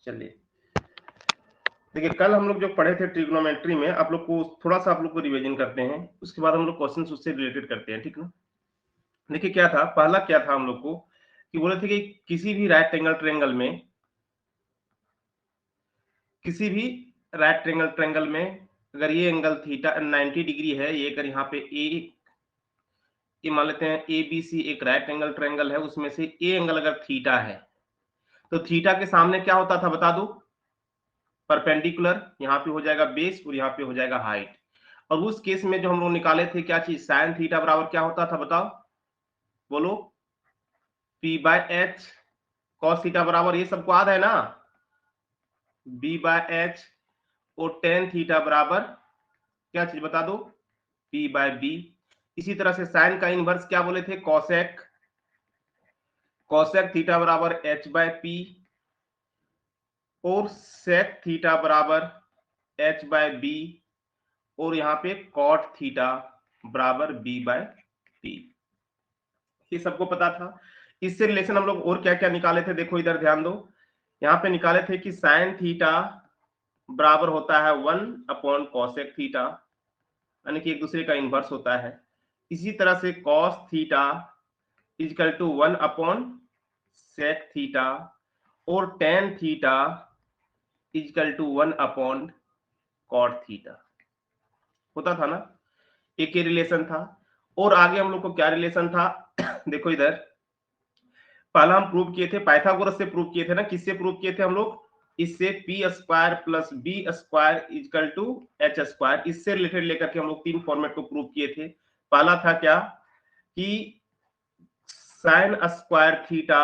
चलिए देखिए, कल हम लोग जो पढ़े थे ट्रिग्नोमेट्री में, आप लोग को थोड़ा सा आप लोग को रिवीजन करते हैं, उसके बाद हम लोग क्वेश्चन उससे रिलेटेड करते हैं, ठीक ना। देखिए क्या था, पहला क्या था हम लोग को कि बोले थे कि किसी भी राइट एंगल ट्रायंगल में, किसी भी राइट ट्रायंगल में अगर ये एंगल थीटा 90 डिग्री है, ये अगर यहाँ पे ये मान लेते हैं ए बी सी एक राइट एंगल ट्रायंगल है, उसमें से ए एंगल अगर थीटा है तो थीटा के सामने क्या होता था बता दो, परपेंडिकुलर, यहाँ पे हो जाएगा बेस और यहाँ पे हो जाएगा हाइट। और उस केस में जो हम लोग निकाले थे क्या चीज, साइन थीटा बराबर क्या होता था बताओ, बोलो, P by H, cos theta बराबर ये सबको याद है ना, बी बाय एच, और टेन थीटा बराबर क्या चीज बता दो, पी बाय बी। इसी तरह से साइन का इनवर्स क्या बोले थे, कॉसेक, कॉसेक थीटा बराबर एच बाय पी, और सेक थीटा बराबर एच बाय बी, और यहाँ पे कॉट थीटा बराबर बी बाय पी। ये सबको पता था। इससे रिलेशन हम लोग और क्या क्या निकाले थे, देखो इधर ध्यान दो, यहाँ पे निकाले थे कि साइन थीटा बराबर होता है 1 कॉसेक थीटा, यानी कि एक दूसरे का इनवर्स होता है। इसी तरह से cos theta equal to 1 sec theta, और tan theta equal to 1 cot theta, होता था ना, एक ही रिलेशन था। और आगे हम लोग को क्या रिलेशन था देखो इधर, पहला हम प्रूव किए थे, पाइथागोरस से प्रूव किए थे ना, किससे प्रूव किए थे हम लोग, इससे p square plus b square equal to h square, इससे रिलेटेड लेकर के हम लोग तीन फॉर्मेट को प्रूव किए थे। पहला था क्या कि sine square theta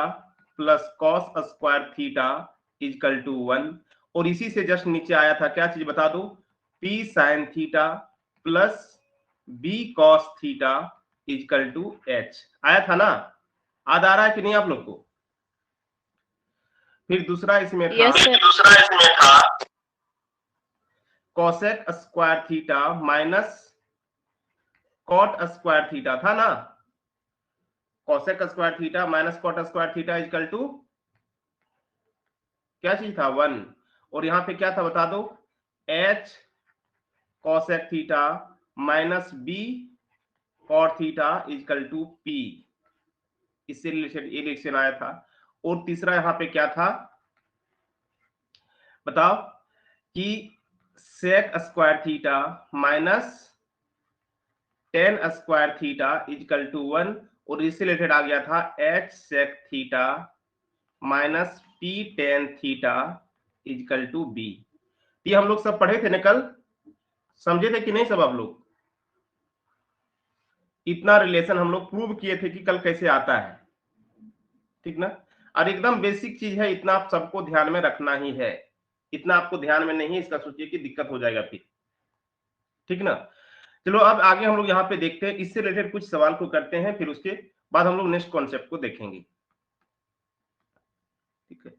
plus cos square theta equal to 1, और इसी से जस्ट नीचे आया था क्या चीज बता दो, p sine theta plus b cos theta equal to h, आया था ना, याद आ रहा है कि नहीं आप लोग को। फिर दूसरा इसमें था, cosec square theta minus cot square theta था ना, cosec square theta minus cot square theta equal to क्या चीज था, 1, और यहां पे क्या था बता दो, h cosec theta minus b cot theta equal to p, इससे रिलेटेड ये रिलेशन आया था। और तीसरा यहां पे क्या था बताओ, कि sec square theta minus tan square theta equal to 1, और इससे रिलेटेड आ गया था h sec theta minus p tan theta equal to b. ये हम लोग सब पढ़े थे ना कल, समझे थे कि नहीं सब आप लोग, इतना रिलेशन हम लोग प्रूव किए थे कि कल कैसे आता है, ठीक ना। और एकदम बेसिक चीज है, इतना आप सबको ध्यान में रखना ही है, इतना आपको ध्यान में नहीं है इसका सोचिए कि दिक्कत हो जाएगा फिर, ठीक ना। चलो अब आगे हम लोग यहाँ पे देखते हैं, इससे रिलेटेड कुछ सवाल को करते हैं, फिर उसके बाद हम लोग नेक्स्ट कॉन्सेप्ट को देखेंगे, ठीक है।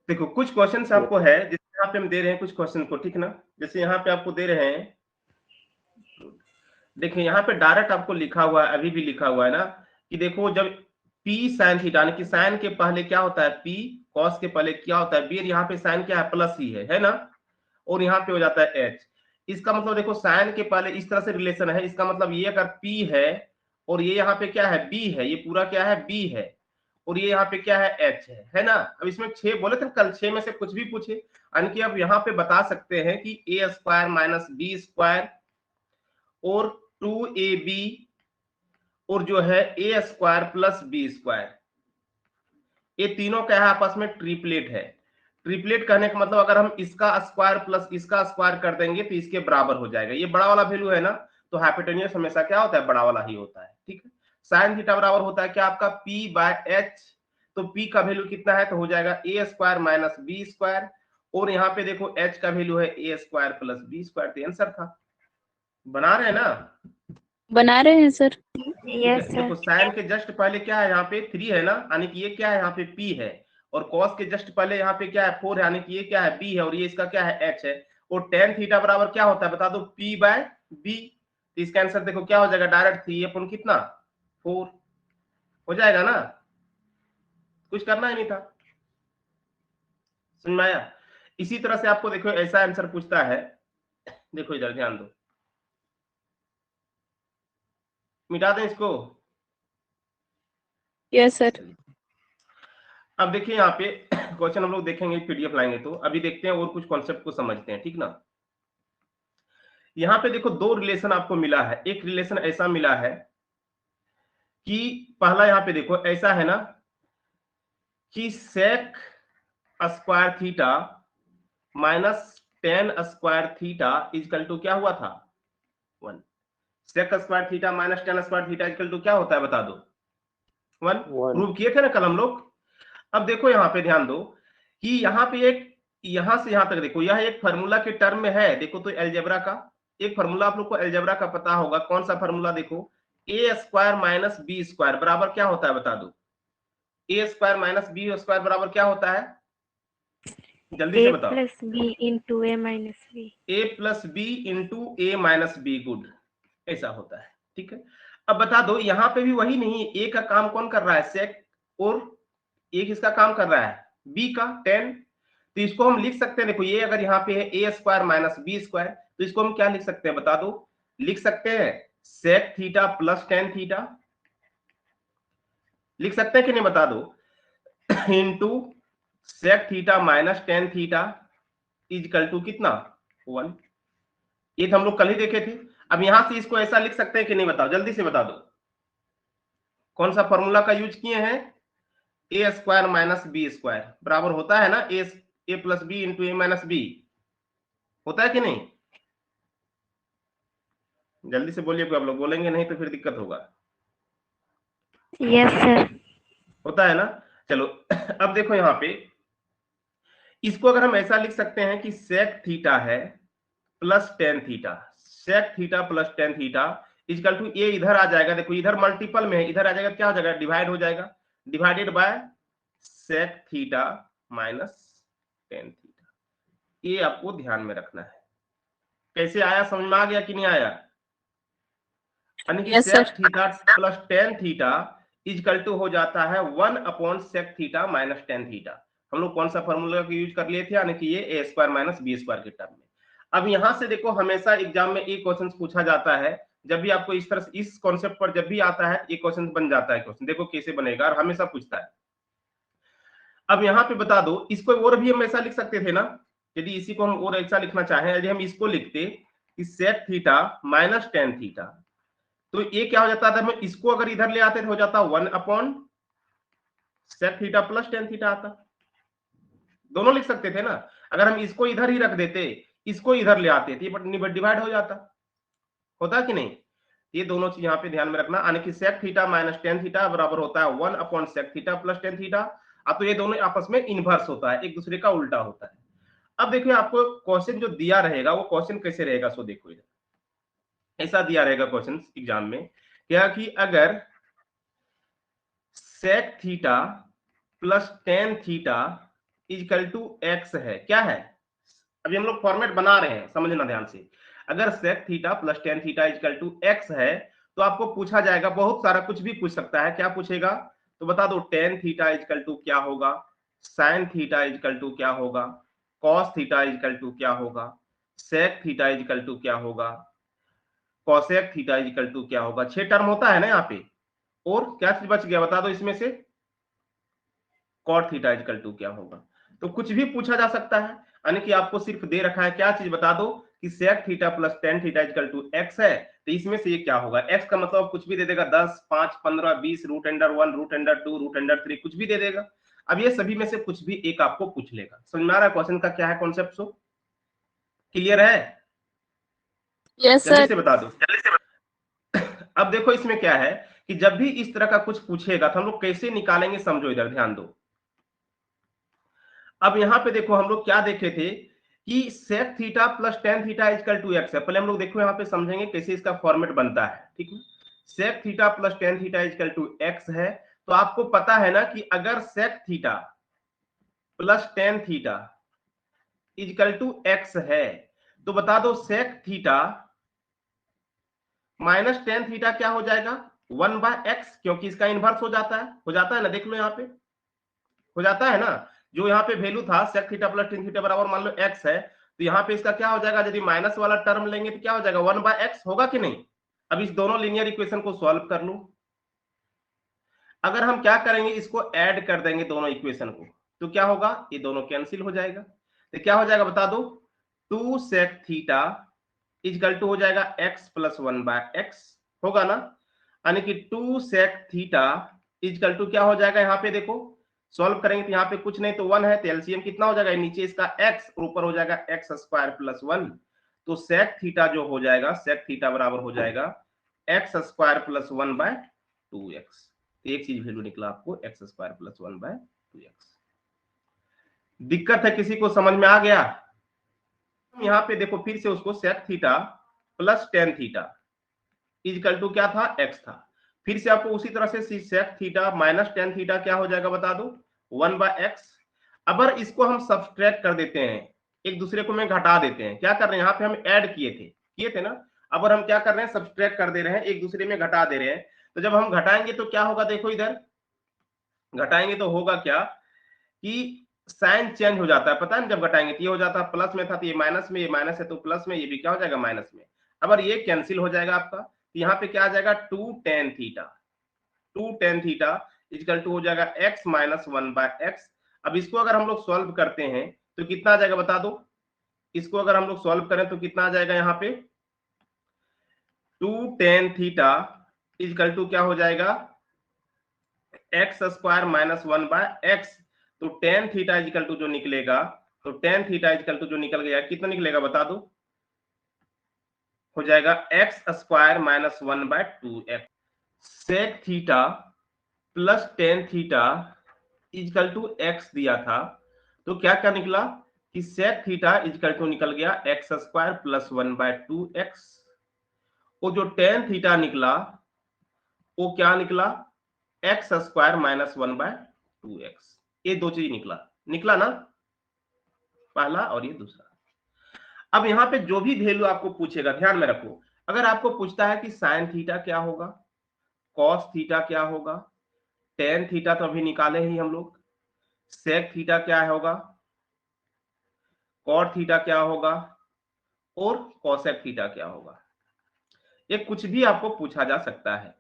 देखो कुछ क्वेश्चंस आपको है, जैसे यहाँ पे हम दे रहे हैं कुछ क्वेश्चन को, ठीक ना। जैसे यहाँ पे आपको दे रहे हैं, देखिए यहाँ पे डायरेक्ट आपको लिखा हुआ है, अभी भी लिखा हुआ है ना, कि देखो जब P साइन थीटा, यानी कि साइन के पहले क्या होता है P, कॉस के पहले क्या होता है B, यहाँ पे साइन क्या है प्लस ही है ना, और यहाँ पे हो जाता है H। इसका मतलब देखो साइन के पहले इस तरह से रिलेशन है, इसका मतलब ये अगर P है और ये यहाँ पे क्या है B है, ये पूरा क्या है B है, और ये यहाँ पे क्या है H है ना। अब इसमें 6 बोले थे कल, 6 में से कुछ भी पूछे, यानी कि अब यहाँ पे बता सकते हैं कि ए स्क्वायर माइनस बी स्क्वायर और 2ab और जो है ए स्क्वायर प्लस बी स्क्वायर, ये तीनों क्या है आपस में ट्रिपलेट है। ट्रिपलेट कहने का मतलब अगर हम इसका स्क्वायर प्लस इसका स्क्वायर कर देंगे तो इसके बराबर हो जाएगा, ये बड़ा वाला वैल्यू है ना, तो हाइपोटेन्यूस हमेशा क्या होता है, बड़ा वाला ही होता है, ठीक है। साइन थीटा बराबर होता है क्या आपका p बाय एच, तो p का वैल्यू कितना है, तो हो जाएगा ए स्क्वायर माइनस बी स्क्वायर, और यहाँ पे देखो h का वैल्यू है ए स्क्वायर प्लस बी स्क्वायर, तो आंसर था। बना रहे हैं ना, बना रहे हैं सर। Yes sir. देखो साइन के जस्ट पहले क्या है, यहाँ पे 3 है ना, यानी कि ये क्या है यहाँ पे p है, और cos के जस्ट पहले यहाँ पे क्या है 4 है, यानी कि ये क्या है b है, और ये इसका क्या है h है, और tan थीटा बराबर क्या होता है बता दो, p बाय b, तो इसका आंसर देखो क्या हो जाएगा, डायरेक्ट 3 अपन कितना 4 हो जाएगा ना, कुछ करना ही नहीं था, समझ में आया? इसी तरह से आपको देखो ऐसा आंसर पूछता है, देखो इधर ध्यान दो, मिटा दें इसको। Yes sir. अब देखिए यहाँ पे क्वेश्चन हम लोग देखेंगे, पीडीएफ लाएंगे तो अभी देखते हैं और कुछ कॉन्सेप्ट को समझते हैं, ठीक ना। यहाँ पे देखो दो रिलेशन आपको मिला है। एक रिलेशन ऐसा मिला है कि पहला यहाँ पे देखो ऐसा है ना कि sec square theta minus tan square theta equal to क्या हुआ था 1। Sec square theta minus tan square theta equal to क्या होता है बता दो 1। प्रूव किए थे ना कल हम लोग। अब देखो यहाँ पे ध्यान दो कि यहाँ पे एक, यहां से यहां तक देखो यह एक फार्मूला के टर्म में है। देखो तो एलजेब्रा का एक फार्मूला आप लोग को एलजेब्रा का पता होगा, कौन सा फार्मूला देखो, ए स्क्वायर माइनस बी स्क्वायर बराबर क्या होता है बता दो। ए स्क्वायर माइनस बी स्क्वायर बराबर क्या होता है, जल्दी से बताओ। a plus b into a minus b। A plus b into a minus b, good, ऐसा होता है, ठीक है। अब बता दो यहाँ पे भी वही नहीं, ए का काम कौन कर रहा है सेक, और एक इसका काम कर रहा है बी का 10। तो इसको हम लिख सकते हैं, देखो ये अगर यहाँ पे है ए स्क्वायर माइनस बी स्क्वायर, तो इसको हम क्या लिख सकते हैं बता दो, लिख सकते हैं sec theta plus tan theta, लिख सकते हैं कि नहीं बता दो, into sec theta minus tan theta equal to कितना 1। ये तो हम लोग कल ही देखे थे। अब यहां से इसको ऐसा लिख सकते हैं कि नहीं बताओ, जल्दी से बता दो, कौन सा फॉर्मूला का यूज किए हैं, ए स्क्वायर माइनस बी स्क्वायर बराबर होता है ना ए plus b into a minus B, होता है कि नहीं, जल्दी से बोलिए, आप लोग बोलेंगे नहीं तो फिर दिक्कत होगा। Yes sir. होता है ना। चलो अब देखो यहाँ पे इसको अगर हम ऐसा लिख सकते हैं कि सेक थीटा है plus tan theta, sec theta plus tan theta equal to ये इधर आ जाएगा, देखो इधर मल्टीपल में है, इधर आ जाएगा क्या हो जाएगा, डिवाइड हो जाएगा, divided by sec theta minus tan theta. ये आपको ध्यान में रखना है। कैसे आया, समझ में आ गया कि नहीं आया, यानी कि yes sec sir. Theta plus tan theta equal to हो जाता है 1 upon sec theta minus tan theta. हम लोग कौन सा फॉर्मूला का यूज कर लिए थे, यानी कि ये ए स्क्वायर माइनस बी स्क्वायर के टर्म में। अब यहां से देखो हमेशा एग्जाम में एक क्वेश्चन पूछा जाता है, जब भी आपको इस तरह से इस कॉन्सेप्ट पर जब भी आता है ये क्वेश्चन बन जाता है, क्वेश्चन देखो कैसे बनेगा, और हमेशा पूछता है। अब यहाँ पे बता दो, इसको और भी हम ऐसा लिख सकते थे ना, यदि इसी को हम और ऐसा लिखना चाहें, यदि हम इसको लिखते कि sec theta minus tan theta, तो ये क्या हो जाता था, मैं इसको अगर इधर ले आते तो हो जाता 1 upon sec theta plus tan theta आता, दोनों लिख सकते थे ना। अगर हम इसको इधर ही रख देते, इसको इधर ले आते थे, बट डिवाइड हो जाता, होता कि नहीं। ये दोनों चीज यहाँ पे ध्यान में रखना, यानी कि sec theta minus tan theta बराबर होता है 1 upon sec theta plus tan theta. अब तो ये दोनों आपस में इनवर्स होता है, एक दूसरे का उल्टा होता है। अब देखिए आपको क्वेश्चन जो दिया रहेगा वो क्वेश्चन कैसे रहेगा, सो देखो इधर ऐसा दिया रहेगा क्वेश्चन एग्जाम में, क्या कि अगर sec theta plus tan theta equal to x है, क्या है, अभी हम लोग फॉर्मेट बना रहे हैं, समझना ध्यान से। अगर sec theta plus tan theta equal to x है, तो आपको पूछा जाएगा बहुत सारा, कुछ भी पूछ सकता है, क्या पूछेगा, तो बता दो टेन थीटा इजकल टू क्या होगा, साइन थीटा इजकल टू क्या होगा, कॉस थीटा इजकल टू क्या होगा, सेक थीटा इजकल टू क्या होगा, कॉसेक थीटा इजकल टू क्या होगा। 6 टर्म होता है ना यहाँ पे, और क्या चीज बच गया बता दो इसमें से, कॉट थीटा इजकल टू क्या होगा। तो कुछ भी पूछा जा सकता है, यानी कि आपको सिर्फ दे रखा है क्या चीज बता दो कि sec theta plus tan theta equal to x है, तो इसमें से ये क्या होगा, एक्स का मतलब कुछ भी दे देगा, 10 5 15 20 root under 1 root under 2 root under 3 कुछ भी दे देगा। अब ये सभी में से कुछ भी एक आपको पूछ लेगा। समझ में आ रहा है क्वेश्चन का क्या है कॉन्सेप्ट, सो क्लियर है, यस जल्दी सर। से बता दो। अब देखो इसमें क्या है कि जब भी इस तरह का कुछ पूछेगा तो हम लोग कैसे निकालेंगे, समझो इधर ध्यान दो। अब यहां पे देखो हम लोग क्या देखे थे कि sec theta plus tan theta equal to x है, पहले हम लोग देखो यहाँ पे समझेंगे कैसे इसका फॉर्मेट बनता है, ठीक है। Sec theta plus tan theta equal to x है, तो आपको पता है ना कि अगर sec theta plus tan theta equal to x है, तो बता दो sec theta minus tan theta क्या हो जाएगा 1/x, क्योंकि इसका इनवर्स हो जाता है ना, देख लो यहाँ पे हो जाता है ना। जो यहाँ पे वैल्यू था sec theta plus tan theta बराबर मान लो x है, तो यहाँ पे इसका क्या हो जाएगा, यदि माइनस वाला टर्म लेंगे तो क्या हो जाएगा 1/x होगा कि नहीं। अब इस दोनों लीनियर इक्वेशन को सॉल्व कर लो। अगर हम क्या करेंगे, इसको ऐड कर देंगे दोनों इक्वेशन को, तो क्या होगा, ये दोनों कैंसिल हो जाएगा। तो क्या हो जाएगा बता दो, 2 sec थीटा इक्वल टू हो जाएगा x प्लस 1/x होगा ना, यानी कि 2 sec थीटा इक्वल टू क्या हो जाएगा, यहाँ पे देखो सॉल्व करेंगे तो यहाँ पे कुछ नहीं तो 1 है, तो एलसीएम कितना हो जाएगा, नीचे इसका x ऊपर हो जाएगा x स्क्वायर प्लस 1, तो sec थीटा जो हो जाएगा, sec थीटा बराबर हो जाएगा x स्क्वायर प्लस 1/2x। एक चीज वैल्यू निकला आपको x स्क्वायर प्लस 1/2x। दिक्कत है किसी को, समझ में आ गया। यहाँ पे देखो फिर से उसको sec theta plus tan theta equal to क्या था, x था, फिर से आपको उसी तरह से sec theta minus tan theta क्या हो जाएगा बता दो, 1/x। अगर इसको हम सब्सट्रैक्ट कर देते हैं, एक दूसरे को में घटा देते हैं, क्या कर रहे हैं, यहाँ पे हम ऐड किए थे ना, अब हम क्या कर रहे हैं, सब्सट्रैक्ट कर दे रहे हैं, एक दूसरे में घटा दे रहे हैं। तो जब हम घटाएंगे तो क्या होगा, देखो इधर घटाएंगे तो होगा क्या कि साइन चेंज हो जाता है, पता है, जब घटाएंगे तो ये हो जाता है प्लस में था तो ये माइनस में, ये माइनस है तो प्लस में, ये भी क्या हो जाएगा माइनस में। अब ये कैंसिल हो जाएगा आपका, तो यहाँ पे क्या आ जाएगा 2 tan थीटा इक्वल टू हो जाएगा x माइनस 1/x। अब इसको अगर हम लोग सॉल्व करते हैं तो कितना आ जाएगा बता दो, इसको अगर हम लोग सॉल्व करें तो कितना आ जाएगा, यहाँ पे 2 tan थीटा इक्वल टू क्या हो जाएगा x स्क्वायर माइनस 1/x। तो tan थीटा इक्वल टू जो निकलेगा, तो tan थीटा इक्वल टू जो निकल गया कितना निकलेगा बता दो, हो जाएगा x square minus 1/2x। sec theta plus tan theta equal to x दिया था, तो क्या क्या निकला कि sec थीटा इक्वल टू निकल गया x स्क्वायर प्लस 1/2x, वो जो tan थीटा निकला वो क्या निकला, x स्क्वायर माइनस 1/2x। ये दो चीज निकला ना, पहला और ये दूसरा। अब यहाँ पे जो भी वैल्यू आपको पूछेगा ध्यान में रखो, अगर आपको पूछता है कि साइन थीटा क्या होगा, कॉस थीटा क्या होगा, टेन थीटा तो अभी निकाले ही हम लोग, सेक थीटा क्या होगा, कॉट थीटा क्या होगा और कॉसेक थीटा क्या होगा, ये कुछ भी आपको पूछा जा सकता है।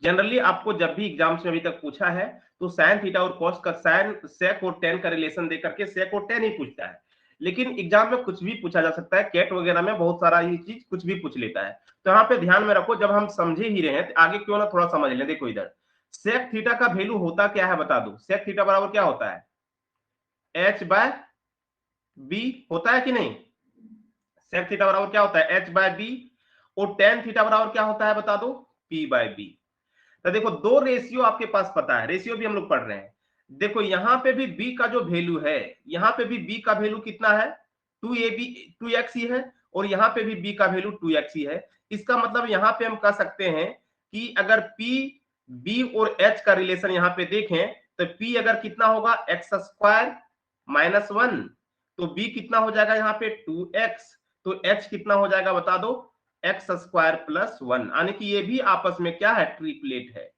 जनरली आपको जब भी एग्जाम्स में अभी तक पूछा है तो साइन थीटा और कॉस का साइन सेक और टेन का रिलेशन देकर के सेक और टेन ही पूछता है, लेकिन एग्जाम में कुछ भी पूछा जा सकता है, कैट वगैरह में बहुत सारा ये चीज कुछ भी पूछ लेता है। तो यहाँ पे ध्यान में रखो, जब हम समझे ही रहे हैं तो आगे क्यों ना थोड़ा समझ लें। देखो इधर सेक थीटा का वैल्यू होता क्या है बता दो, सेक थीटा बराबर क्या होता है, h/b होता है कि नहीं, सेक थीटा बराबर क्या होता है h/b, और टेन थीटा बराबर क्या होता है बता दो, p/b। तो देखो दो रेशियो आपके पास पता है, रेशियो भी हम लोग पढ़ रहे हैं। देखो यहाँ पे भी b का जो वैल्यू है, यहाँ पे भी b का वैल्यू कितना है 2x ही है, और यहाँ पे भी b का वैल्यू 2x ही है। इसका मतलब यहाँ पे हम कह सकते हैं कि अगर p b और h का रिलेशन यहाँ पे देखें तो p अगर कितना होगा x स्क्वायर माइनस 1, तो b कितना हो जाएगा यहाँ पे 2x, तो h कितना हो जाएगा बता दो x स्क्वायर प्लस 1, यानी कि ये भी आपस में क्या है, ट्रिपलेट है,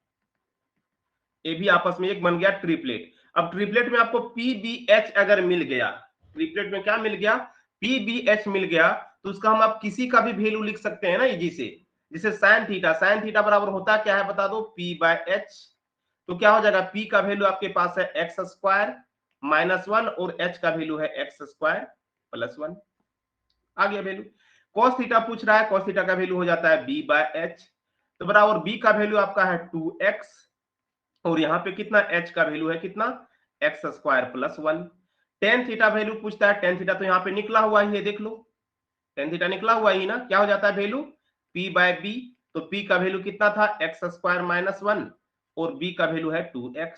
ये भी आपस में एक बन गया ट्रिपलेट। अब ट्रिपलेट में आपको PBH अगर मिल गया, ट्रिपलेट में क्या मिल गया, PBH मिल गया, तो उसका हम आप किसी का भी वैल्यू लिख सकते हैं ना इजी से, जैसे साइन थीटा बराबर होता क्या है बता दो P/H। तो क्या हो जाएगा, P का वैल्यू आपके पास है x स्क्वायर माइनस 1 और h का वैल्यू है x स्क्वायर प्लस 1, आ गया वैल्यू। cos थीटा पूछ रहा है, cos थीटा का वैल्यू हो जाता है B/H, तो बराबर b का वैल्यू आपका है 2x, और यहाँ पे कितना h का वैल्यू है कितना x square plus 1। Tan theta value पूछता है, टेन थीटा तो यहाँ पे निकला हुआ ही है, देख लो टेन थीटा निकला हुआ ही ना, क्या हो जाता है वैल्यू p/b, तो p का वैल्यू कितना था x स्क्वायर माइनस 1 और b का वैल्यू है 2x।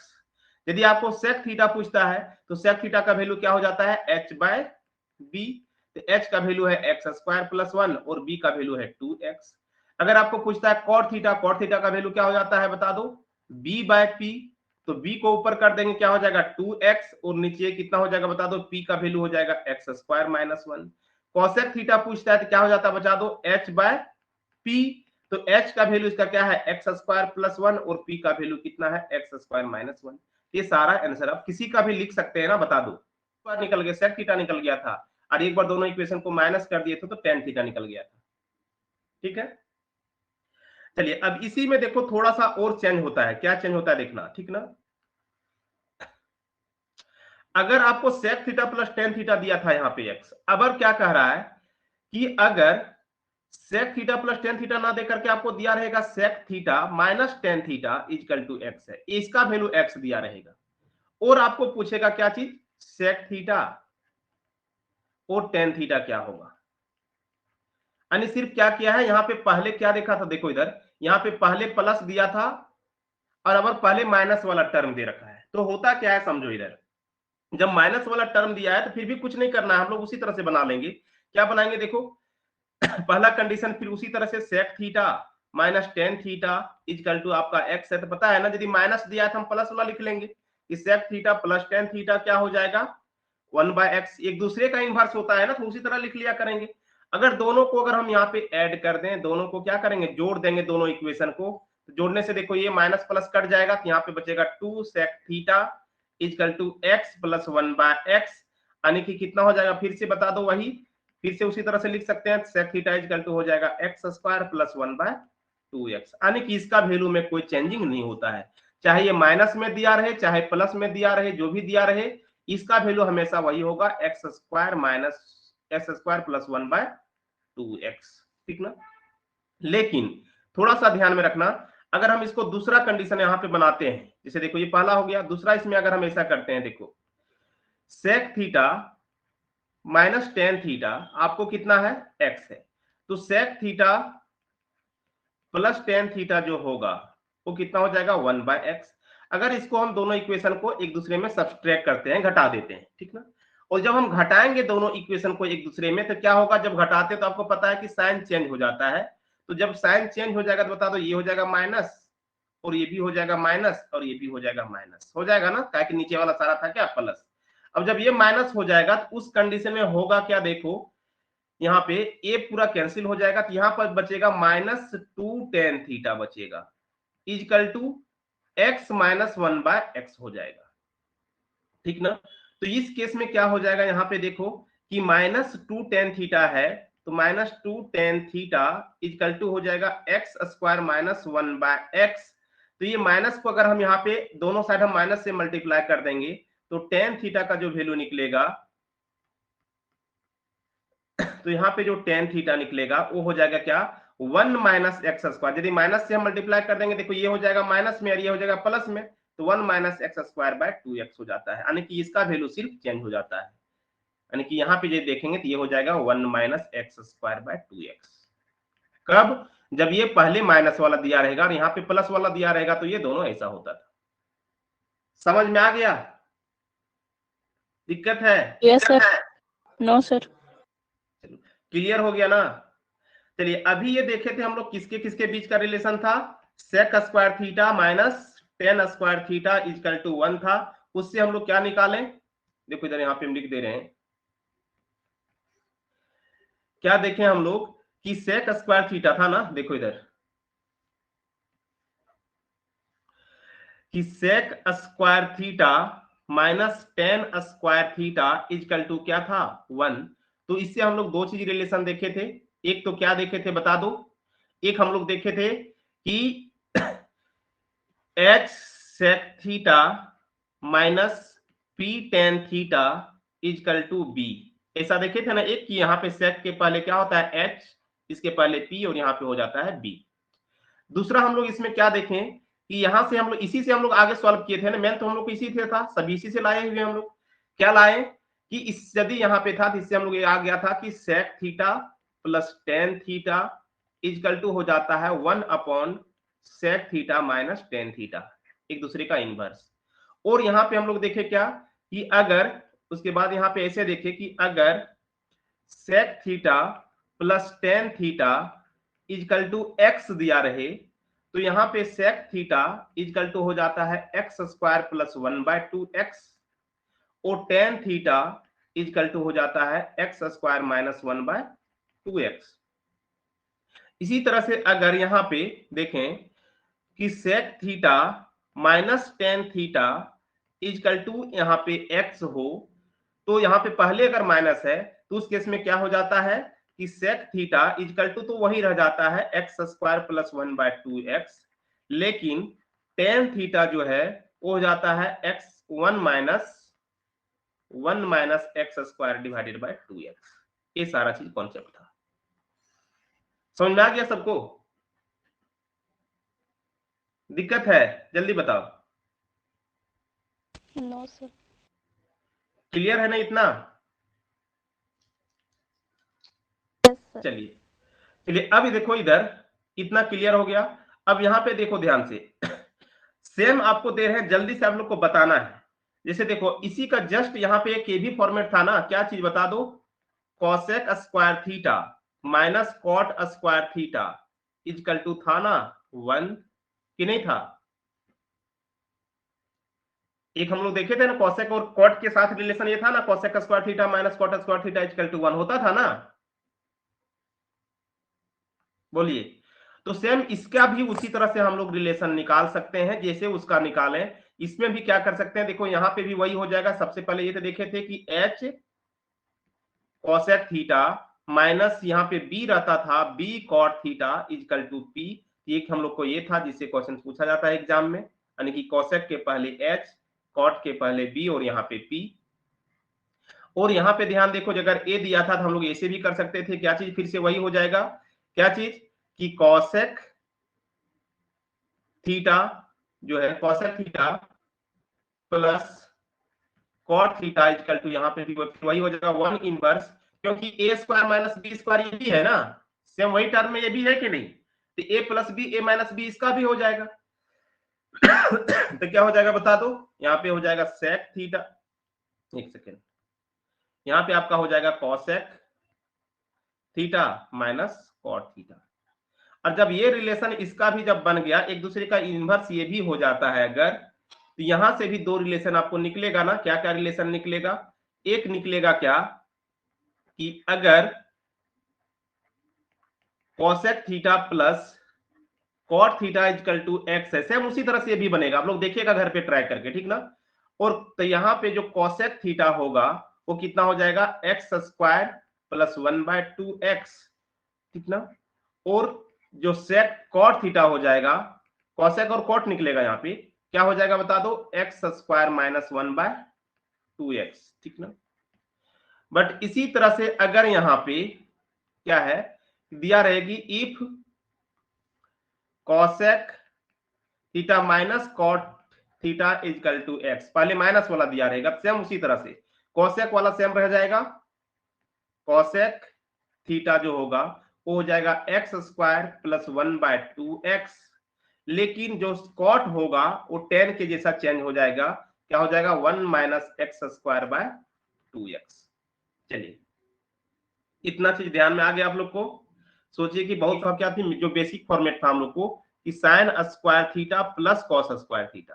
यदि आपको सेक थीटा पूछता है तो सेक थीटा का वैल्यू क्या हो जाता है h/b, तो h का वैल्यू है x स्क्वायर प्लस 1 और b का वैल्यू है 2x। अगर आपको पूछता है कॉट थीटा का वैल्यू क्या हो जाता है बता दो b/p, तो b को ऊपर कर देंगे क्या हो जाएगा 2x, और नीचे कितना हो जाएगा बता दो p का वैल्यू हो जाएगा x square minus 1। Cosec theta पूछता है तो क्या हो जाता है बता दो h/p, तो h का वैल्यू इसका क्या है x स्क्वायर प्लस 1 और p का वैल्यू कितना है x स्क्वायर माइनस 1। ये सारा आंसर आप किसी का भी लिख सकते हैं ना, बता दो। बार निकल गया, सेक थीटा निकल गया था, और एक बार दोनों इक्वेशन को माइनस कर दिए थे तो टेन थीटा निकल गया था। ठीक है, चलिए अब इसी में देखो थोड़ा सा और चेंज होता है। क्या चेंज होता है देखना, ठीक ना। अगर आपको sec theta plus tan theta दिया था यहाँ पे एक्स, अब क्या कह रहा है कि अगर sec theta plus tan theta ना देकर के आपको दिया रहेगा sec theta minus tan theta equal to x है, इसका वैल्यू एक्स दिया रहेगा, और आपको पूछेगा क्या चीज, सेक थीटा और टेन थीटा क्या होगा। यानी सिर्फ क्या किया है यहाँ पे, पहले क्या देखा था, देखो इधर यहाँ पे पहले प्लस दिया था और अब पहले माइनस वाला टर्म दे रखा है। तो होता क्या है समझो, इधर जब माइनस वाला टर्म दिया है तो फिर भी कुछ नहीं करना है, हम लोग उसी तरह से बना लेंगे। क्या बनाएंगे देखो, पहला कंडीशन फिर उसी तरह से sec theta minus tan theta equal to आपका एक्स है। तो पता है ना, यदि माइनस दिया है तो हम प्लस वाला लिख लेंगे कि sec theta plus tan theta क्या हो जाएगा, 1/x। एक दूसरे का इनवर्स होता है ना, तो उसी तरह लिख लिया करेंगे। अगर दोनों को अगर हम यहाँ पे ऐड कर दें, दोनों को क्या करेंगे, जोड़ देंगे दोनों इक्वेशन को, तो जोड़ने से देखो ये माइनस प्लस कट जाएगा, तो यहाँ पे बचेगा 2 sec theta equal to x plus 1/x, यानी कि कितना हो जाएगा, फिर से बता दो, वही फिर से उसी तरह से लिख सकते हैं, सेक थीटा इक्वल टू हो जाएगा एक्स स्क्वायर प्लस 1/2x, यानी कि इसका वैल्यू में कोई चेंजिंग नहीं होता है, चाहे ये माइनस में दिया रहे चाहे प्लस में दिया रहे, जो भी दिया रहे इसका वैल्यू हमेशा वही होगा, x square minus x square plus 1/2x। ठीक ना। लेकिन थोड़ा सा ध्यान में रखना, अगर हम इसको दूसरा कंडीशन यहाँ पे बनाते हैं, जैसे देखो ये पहला हो गया, दूसरा इसमें अगर हम ऐसा करते हैं, देखो sec theta minus tan theta आपको कितना है, एक्स है, तो sec theta plus tan theta जो होगा वो कितना हो जाएगा, 1/x। अगर इसको हम दोनों इक्वेशन को एक दूसरे में सब्सट्रैक्ट करते हैं, घटा देते हैं, ठीक ना, और जब हम घटाएंगे दोनों इक्वेशन को एक दूसरे में तो क्या होगा, जब घटाते तो आपको पता है कि साइन चेंज हो जाता है, तो जब साइन चेंज हो जाएगा तो बता दो ये हो जाएगा माइनस और ये भी हो जाएगा माइनस और ये भी हो जाएगा माइनस, हो जाएगा ना, क्या कि नीचे वाला सारा था क्या प्लस। अब जब ये माइनस हो जाएगा तो उस कंडीशन में होगा क्या, देखो यहाँ पे ए पूरा कैंसिल हो जाएगा, तो यहाँ पर बचेगा -2 टेन थीटा बचेगा equal to x minus 1/x हो जाएगा। ठीक ना, तो इस केस में क्या हो जाएगा, यहाँ पे देखो कि -2 टेन थीटा है, तो -2 टेन थीटा इक्वल टू हो जाएगा एक्स स्क्वायर माइनस 1/x। तो ये माइनस को अगर हम यहाँ पे दोनों साइड हम माइनस से मल्टीप्लाई कर देंगे तो टेन थीटा का जो वैल्यू निकलेगा, तो यहाँ पे जो टेन थीटा निकलेगा वो हो जाएगा क्या, 1 माइनस एक्स स्क्वायर। यदि माइनस से हम मल्टीप्लाई कर देंगे, देखो ये हो जाएगा माइनस में और ये हो जाएगा प्लस में, तो 1 minus x square by 2x हो जाता है, यानी कि इसका वैल्यू सिर्फ चेंज हो जाता है, यानी कि यहाँ पे जो देखेंगे तो ये हो जाएगा 1 minus x square by 2x। कब, जब ये पहले माइनस वाला दिया रहेगा और यहाँ पे प्लस वाला दिया रहेगा, तो ये दोनों ऐसा होता था। समझ में आ गया, दिक्कत है? Yes sir, no sir. Clear हो गया ना। चलिए अभी ये देखे थे हम लोग किसके किसके बीच का रिलेशन था, sec square theta minus tan square theta equal to 1 था, उससे हम लोग क्या निकालें, देखो इधर यहाँ पे हम लिख दे रहे हैं, क्या देखें हम लोग कि सेक स्क्वायर थीटा था ना, देखो इधर कि sec square theta minus tan square theta equal to क्या था, 1। तो इससे हम लोग दो चीज रिलेशन देखे थे, एक तो क्या देखे थे बता दो, एक हम लोग देखे थे कि h sec theta minus p tan theta equal to b, ऐसा देखे थे ना एक, कि यहाँ पे सेक के पहले क्या होता है एच, इसके पहले पी और यहाँ पे हो जाता है बी। दूसरा हम लोग इसमें क्या देखें कि यहाँ से हम लोग इसी से हम लोग आगे सॉल्व किए थे ना, मेन तो हम लोग को इसी से था, सभी इसी से लाए हुए हम लोग, क्या लाए कि इस यदि यहाँ पे था तो इससे हम लोग ये आ गया था कि sec theta plus tan theta equal to हो जाता है 1 upon sec theta minus tan theta, एक दूसरे का इनवर्स। और यहाँ पे हम लोग देखे क्या कि अगर उसके बाद यहाँ पे ऐसे देखे कि अगर sec theta plus tan theta equal to x दिया रहे, तो यहाँ पे सेक थीटा इक्वल टू हो जाता है एक्स स्क्वायर प्लस 1/2x और टेन थीटा इक्वल टू हो जाता है एक्स स्क्वायर माइनस 1/2x। इसी तरह से अगर यहाँ पे देखें कि sec theta minus tan theta equal to यहाँ पे x हो, तो यहाँ पे पहले अगर माइनस है तो उस केस में क्या हो जाता है कि सेक थीटा इजकल टू तो वही रह जाता है एक्स स्क्वायर प्लस 1/2x, लेकिन टेन थीटा जो है वो हो जाता है x 1 minus x square divided by 2x। ये सारा चीज कॉन्सेप्ट था, समझ में आ गया सबको? दिक्कत है? जल्दी बताओ। No sir. क्लियर है ना इतना? Yes sir. चलिए चलिए, अब देखो इधर इतना क्लियर हो गया। अब यहां पे देखो ध्यान से, सेम आपको दे रहे हैं, जल्दी से आप लोग को बताना है। जैसे देखो इसी का जस्ट यहाँ पे एक ये भी फॉर्मेट था ना, क्या चीज बता दो, cosec square theta minus cot square theta equal to था ना 1 कि नहीं था? एक हम लोग देखे थे ना, कॉसेक और कॉट के साथ रिलेशन ये था ना, cosec square theta minus cot square theta equal to 1 होता था ना, बोलिए। तो सेम इसका भी उसी तरह से हम लोग रिलेशन निकाल सकते हैं जैसे उसका निकालें। इसमें भी क्या कर सकते हैं, देखो यहां पे भी वही हो जाएगा। सबसे पहले ये तो देखे थे कि h कॉसेक थीटा माइनस यहाँ पे b रहता था b cot theta equal to p। एक हम लोग को ये था जिससे क्वेश्चन पूछा जाता है एग्जाम में, यानी कि कॉसेक के पहले h, कॉट के पहले b और यहाँ पे p। और यहाँ पे ध्यान देखो, अगर a दिया था तो हम लोग ऐसे भी कर सकते थे। क्या चीज? फिर से वही हो जाएगा, क्या चीज कि कॉसेक थीटा जो है, cosec theta plus cot theta equal to यहाँ पे भी वही हो जाएगा 1 इनवर्स, क्योंकि a square minus b square ये भी है ना, सेम वही टर्म में ये भी है कि नहीं? तो ए प्लस बी, ए माइनस बी इसका भी हो जाएगा। तो क्या हो जाएगा बता दो, यहाँ पे हो जाएगा सेक थीटा, एक सेकेंड, यहाँ पे आपका हो जाएगा cosec theta minus cot theta. और जब ये रिलेशन इसका भी जब बन गया, एक दूसरे का इनवर्स ये भी हो जाता है अगर, तो यहां से भी दो रिलेशन आपको निकलेगा ना। क्या क्या रिलेशन निकलेगा? एक निकलेगा क्या कि अगर cosec theta plus cot theta equal to x है, सेम उसी तरह से ये भी बनेगा, आप लोग देखिएगा घर पे ट्राई करके, ठीक ना। और तो यहाँ पे जो कॉसेक थीटा होगा वो कितना हो जाएगा, एक्स स्क्वायर प्लस 1/2x, ठीक ना। और जो सेक कॉट थीटा हो जाएगा, कॉसेक और कॉट निकलेगा, यहाँ पे क्या हो जाएगा बता दो, एक्स स्क्वायर माइनस 1/2x, ठीक ना। बट इसी तरह से अगर यहाँ पे क्या है दिया रहेगी, if cosec theta minus cot theta equal to x, पहले माइनस वाला दिया रहेगा, सेम उसी तरह से कॉसेक वाला सेम रह जाएगा, कॉसेक थीटा जो होगा वो हो जाएगा एक्स स्क्वायर प्लस 1/2x, लेकिन जो कॉट होगा वो टेन के जैसा चेंज हो जाएगा, क्या हो जाएगा 1 minus x square by 2x। चलिए इतना चीज ध्यान में आ गया आप लोग को। सोचिए कि बहुत सा क्या थी, जो बेसिक फॉर्मेट था हम लोग को कि sine square theta plus cos square theta,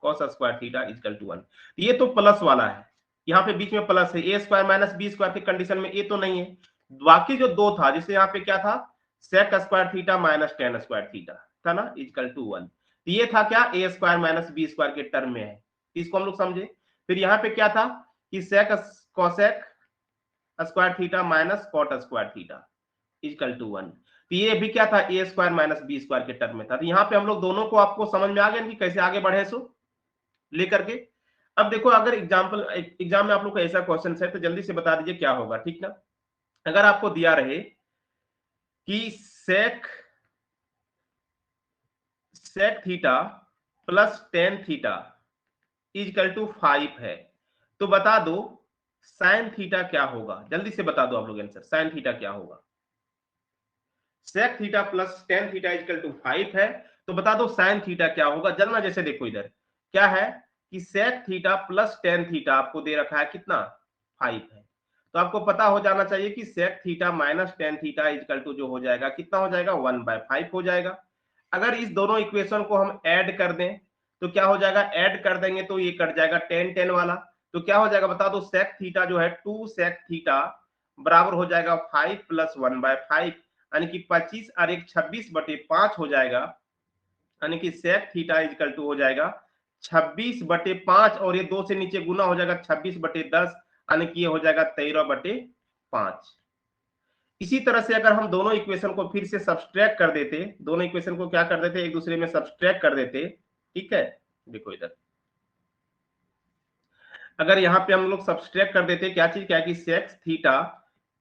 cos square theta equal to 1। ये तो प्लस वाला है, यहाँ पे बीच में प्लस है, ए स्क्वायर माइनस बी स्क्वायर की कंडीशन में ये तो नहीं है। बाकी जो दो था, जिससे यहाँ पे क्या था, sec square theta minus tan square theta था ना इक्वल टू 1। ये था क्या, a square minus b square के टर्म में है, इसको हम लोग समझे। फिर यहाँ पे क्या था कि sec cosec square theta minus cot square theta equal to 1। तो ये भी क्या था, a square minus b square के टर्म में था। तो यहाँ पे हम लोग दोनों को आपको समझ में आ गया कि कैसे आगे बढ़े सो लेकर के। अब देखो अगर एग्जाम में आप लोग को ऐसा क्वेश्चन है तो जल्दी से बता दीजिए क्या होगा, ठीक ना। अगर आपको दिया रहे कि sec theta plus tan theta equal to 5 है, तो बता दो साइन थीटा क्या होगा, जल्दी से बता दो आप लोग आंसर, साइन थीटा क्या होगा। Sec theta plus tan theta equal to 5 है, तो बता दो साइन थीटा क्या होगा। जल्दी जैसे देखो इधर क्या है कि sec theta plus tan theta आपको दे रखा है कितना, 5 है, तो आपको पता हो जाना चाहिए कि sec theta minus tan theta equal to जो हो जाएगा कितना हो जाएगा, 1/5 हो जाएगा। अगर इस दोनों इक्वेशन को हम ऐड कर दें तो क्या हो जाएगा, ऐड कर देंगे तो ये कट जाएगा टेन टेन वाला, तो क्या हो जाएगा बता दो, सेक थीटा जो है 2 सेक थीटा बराबर हो जाएगा 5 प्लस 1/5, यानी कि 25 और एक 26/5 हो जाएगा, यानी कि सेक थीटा इजकल टू हो जाएगा 26/5 और ये 2 से नीचे गुना हो जाएगा 26/10, यानी कि ये हो जाएगा 13/5। इसी तरह से अगर हम दोनों इक्वेशन को फिर से सब्सट्रैक्ट कर देते, दोनों इक्वेशन को क्या कर देते, एक दूसरे में सब्सट्रैक्ट कर देते, ठीक है। देखो इधर अगर यहाँ पे हम लोग सब्सट्रैक्ट कर देते, क्या चीज, क्या कि sec theta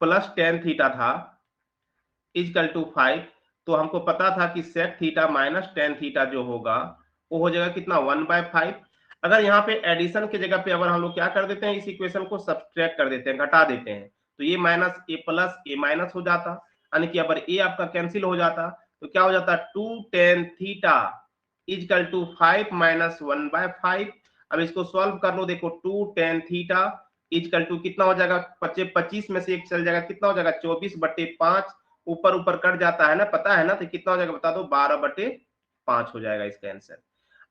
plus tan theta था इजकल टू 5, तो हमको पता था कि sec theta minus tan theta जो होगा वो हो जाएगा कितना, 1/5। अगर यहाँ पे एडिशन की जगह पे अगर हम लोग क्या कर देते हैं, इस इक्वेशन को सब्सट्रैक्ट कर देते हैं, घटा देते हैं, तो ये माइनस ए प्लस ए माइनस हो जाता, यानी कि अगर ए आपका कैंसिल हो जाता तो क्या हो जाता, 2 tan theta equal to 5 minus 1/5। अब इसको सॉल्व कर लो, देखो 2 tan थीटा इजकल टू कितना हो जाएगा, 25 में से एक चल जाएगा, कितना हो जाएगा 24/5, ऊपर ऊपर कट जाता है ना, पता है ना, तो कितना हो जाएगा बता दो, 12/5 हो जाएगा इसका आंसर,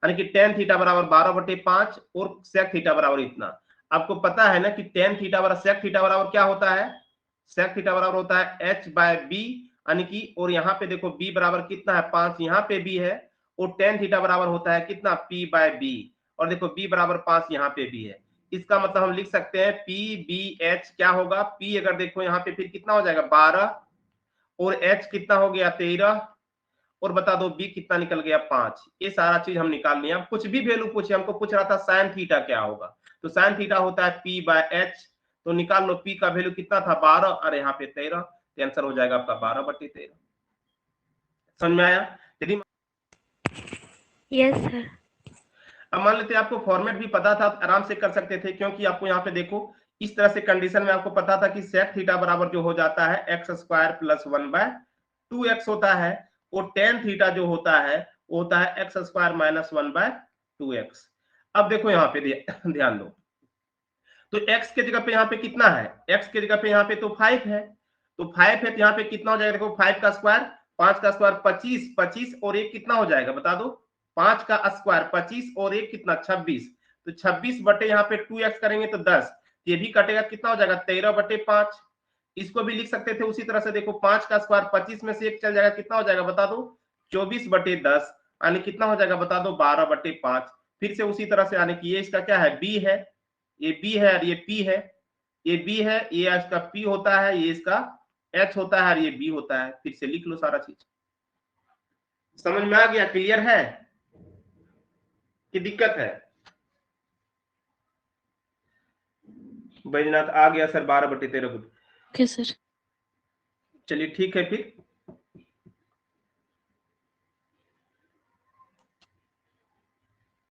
यानी कि tan थीटा बराबर 12/5 और sec थीटा बराबर इतना। आपको पता है ना कि tan थीटा बराबर sec थीटा बराबर क्या होता है, sec थीटा बराबर होता है h/b, यानी कि, और यहाँ पे देखो b बराबर कितना है 5, यहाँ पे b है, और tan थीटा बराबर होता है कितना, p/b, और देखो b बराबर 5 यहाँ पे भी है। इसका मतलब हम लिख सकते हैं p/b/h क्या होगा, p अगर देखो यहाँ पे फिर कितना हो जाएगा 12, और h कितना हो गया 13, और बता दो b कितना निकल गया 5। ये सारा चीज हम निकाल लिए। अब कुछ भी वैल्यू पूछे, हमको पूछ रहा था साइन थीटा क्या होगा, तो साइन थीटा होता है p/h, तो निकाल लो p का वैल्यू कितना था 12 और यहाँ पे 13, तो आंसर हो जाएगा आपका 12/13। समझ में आया? यदि यस सर। अब मान लेते आपको फॉर्मेट भी पता था, आराम से कर सकते थे, क्योंकि आपको यहाँ पे देखो इस तरह से कंडीशन में आपको पता था कि सेक थीटा बराबर जो हो जाता है x² + 1/2x होता है, और टेन थीटा जो होता है वो होता है x² - 1/2x। अब देखो यहाँ पे ध्यान दो, तो x के जगह पे यहाँ पे कितना है, x के जगह पे यहाँ पे तो 5 है, तो 5 है तो यहाँ पे कितना हो जाएगा, देखो 5 का स्क्वायर, 5 का स्क्वायर 25, 25 और एक कितना हो जाएगा बता दो, 5 का स्क्वायर 25 और एक कितना 26, तो 26 बटे यहाँ पे 2x करेंगे तो 10, ये भी कटेगा, कितना हो जाएगा 13/5। इसको भी लिख सकते थे उसी तरह से, देखो 5 का स्क्वायर 25 में से एक चल जाएगा, कितना हो जाएगा बता दो 24/10, यानी कितना हो जाएगा बता दो 12/5। फिर से उसी तरह से, यानी कि ये इसका क्या है, b है, ये b है और ये p है, ये b है, ये इसका p होता है, ये इसका h होता है और ये b होता है। फिर से लिख लो सारा चीज, समझ में आ गया, क्लियर है कि दिक्कत है? बैजनाथ आ गया सर, 12/13 गुड। Okay sir. चलिए ठीक है फिर